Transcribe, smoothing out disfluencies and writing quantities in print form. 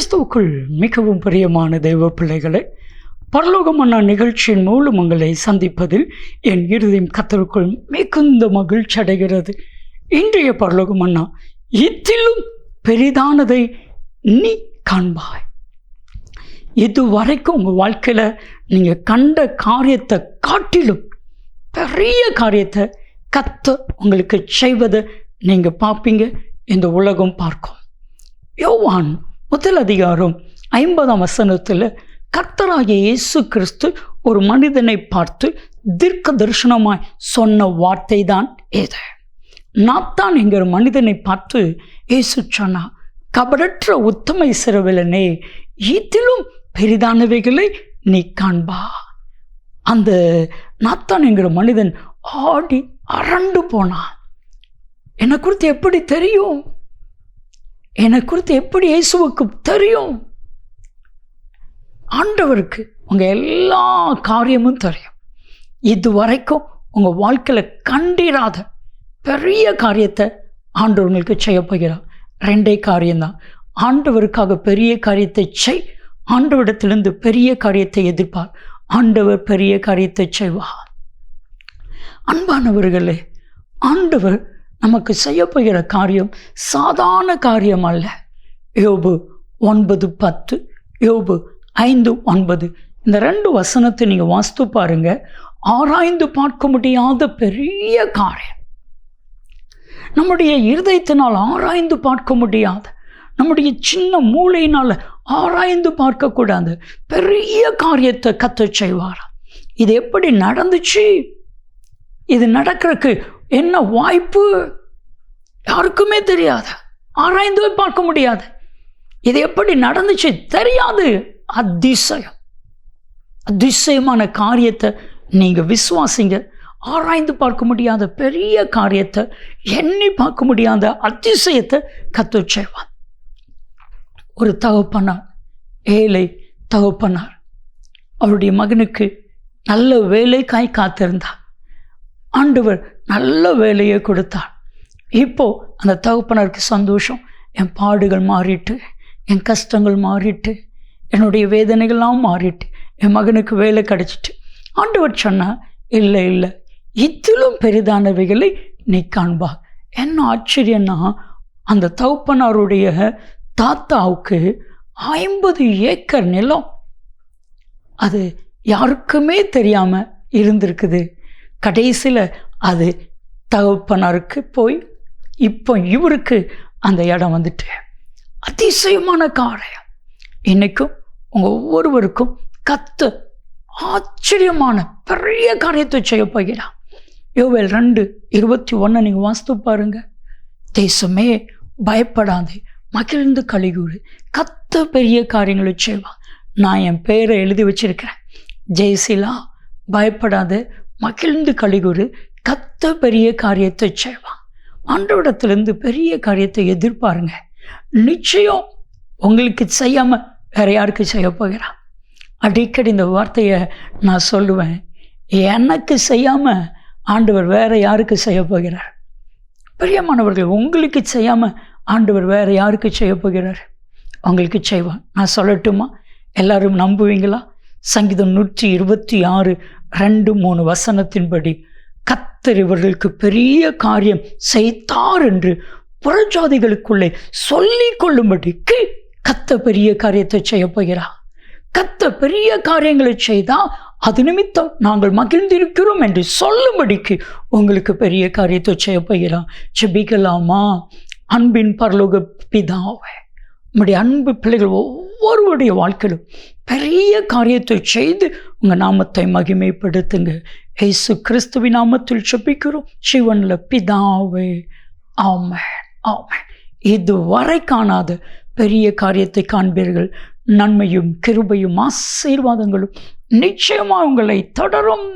கிறிஸ்துவுக்குள் மிகவும் பிரியமான தெய்வ பிள்ளைகளை, பரலோக மன்னா நிகழ்ச்சியின் மூலம் உங்களை சந்திப்பதில் என் இருதயம் கர்த்தருக்குள் மிகுந்த மகிழ்ச்சி அடைகிறது. இன்றைய பரலோக மன்னா, இதிலும் பெரிதானதை நீ காண்பாய். இதுவரைக்கும் உங்கள் வாழ்க்கையில் நீங்கள் கண்ட காரியத்தை காட்டிலும் பெரிய காரியத்தை கர்த்தர் உங்களுக்கு செய்வதை நீங்கள் பார்ப்பீங்க. இந்த உலகம் பார்க்கும். யோவான் 1:50 கர்த்தராகிய இயேசு கிறிஸ்து ஒரு மனிதனை பார்த்து தீர்க்க தரிசனமாய் சொன்ன வார்த்தை தான் இது. நாத்தான் என்கிற மனிதனை பார்த்து இயேசு சொன்னா, கபடற்ற உத்தம இஸ்ரவேலனே, இதிலும் பெரிதானவைகளை நீ காண்பா. அந்த நாத்தான் என்கிற மனிதன் ஆடி அரண்டு போனான். என்னை குறித்து எப்படி தெரியும்? என்னை குறித்து எப்படி இயேசுவுக்கு தெரியும்? ஆண்டவருக்கு உங்கள் எல்லா காரியமும் தெரியும். இதுவரைக்கும் உங்கள் வாழ்க்கையில் கண்டிராத பெரிய காரியத்தை ஆண்டவர் உங்களுக்கு செய்ய போகிறார். 2 காரியம்தான். ஆண்டவருக்காக பெரிய காரியத்தை செய். ஆண்டவரிடத்திலிருந்து பெரிய காரியத்தை எதிர்ப்பார். ஆண்டவர் பெரிய காரியத்தை செய்வார். அன்பானவர்களே, ஆண்டவர் நமக்கு செய்ய போகிற காரியம் சாதாரண காரியம் அல்ல. யோபு 9:10, யோபு 5:9 இந்த 2 வசனத்தை நீங்கள் வாசித்து பாருங்க. ஆராய்ந்து பார்க்க முடியாத பெரிய காரியம். நம்முடைய இருதயத்தினால் ஆராய்ந்து பார்க்க முடியாத, நம்முடைய சின்ன மூளையினால் ஆராய்ந்து பார்க்கக்கூடாது பெரிய காரியத்தை கர்த்தர் செய்வார். இது எப்படி நடந்துச்சு? இது நடக்கிறதுக்கு என்ன வாய்ப்பு? யாருக்குமே தெரியாது. ஆராய்ந்து பார்க்க முடியாது. இது எப்படி நடந்துச்சு தெரியாது. அதிசயமான காரியத்தை நீங்கள் விசுவாசிங்க. ஆராய்ந்து பார்க்க முடியாத பெரிய காரியத்தை, எண்ணி பார்க்க முடியாத அதிசயத்தை கர்த்தர் செய்வார். ஒரு தகப்பனார், ஏழை தகப்பனார், அவருடைய மகனுக்கு நல்ல வேலைக்காய் காத்திருந்தார். ஆண்டவர் நல்ல வேலையை கொடுத்தார். இப்போ அந்த தகப்பனருக்கு சந்தோஷம். என் பாடுகள் மாறிட்டு, என் கஷ்டங்கள் மாறிட்டு, என்னுடைய வேதனைகள்லாம் மாறிட்டு, என் மகனுக்கு வேலை கிடைச்சிட்டு. ஆண்டவர் சொன்னார், இல்லை இல்லை, இதிலும் பெரிதானவைகளை நீ காண்பா. என்ன ஆச்சரியன்னா, அந்த தகப்பனாருடைய தாத்தாவுக்கு 50 ஏக்கர் நிலம். அது யாருக்குமே தெரியாமல் இருந்திருக்குது. கடைசியில் அது தகப்பனாருக்கு போய் இப்போ இவருக்கு அந்த இடம் வந்துட்டு. அதிசயமான காரியம். இன்னைக்கும் உங்கள் ஒவ்வொருவருக்கும் கர்த்தர் ஆச்சரியமான பெரிய காரியத்தை செய்ய போகிறார். யோவேல் 2:21 நீங்கள் வாசித்து பாருங்க. தேசமே பயப்படாதே, மகிழ்ந்து களிகூறு, கர்த்தர் பெரிய காரியங்களை செய்வார். நான் என் பேரை எழுதி வச்சிருக்கிறேன். ஜெயசிலா, பயப்படாத, மகிழ்ந்து களிகூறு, கர்த்தர் பெரிய காரியத்தை செய்வான். ஆண்டவரிடத்திலிருந்து பெரிய காரியத்தை எதிர்பாருங்க. நிச்சயம் உங்களுக்கு செய்யாமல் வேற யாருக்கு செய்ய போகிறான்? அடிக்கடி இந்த வார்த்தையை நான் சொல்லுவேன். எனக்கு செய்யாமல் ஆண்டவர் வேற யாருக்கு செய்ய போகிறார்? பிரியமானவர்கள், உங்களுக்கு செய்யாமல் ஆண்டவர் வேற யாருக்கு செய்ய போகிறார்? உங்களுக்கு செய்வான். நான் சொல்லட்டுமா? எல்லாரும் நம்புவீங்களா? சங்கீதம் 126:2-3 வசனத்தின்படி, கர்த்தர் இவர்களுக்கு பெரிய காரியம் செய்தார் என்று புறஜாதிகளுக்குள்ளே சொல்லிக் கொள்ளும்படிக்கு கர்த்தர் பெரிய காரியத்தை செய்ய போகிறார். கர்த்தர் பெரிய காரியங்களை செய்தால் அது நிமித்தம் நாங்கள் மகிழ்ந்திருக்கிறோம் என்று சொல்லும்படிக்கு உங்களுக்கு பெரிய காரியத்தை செய்ய போகிறார். ஜெபிக்கலாமா? அன்பின் பரலோக பிதாவே, நம்முடைய அன்பு பிள்ளைகள் ஒவ்வொருவருடைய வாழ்க்கையிலும் பெரிய காரியத்தை செய்து உங்கள் நாமத்தை மகிமைப்படுத்துங்க. இயேசு கிறிஸ்துவின் நாமத்தில் ஜெபிக்கிறோம் ஜீவன்ல பிதாவே, ஆமென், ஆமென். இதுவரை காணாத பெரிய காரியத்தை காண்பீர்கள். நன்மையும் கிருபையும் ஆசீர்வாதங்களும் நிச்சயமாக உங்களை தொடரும்.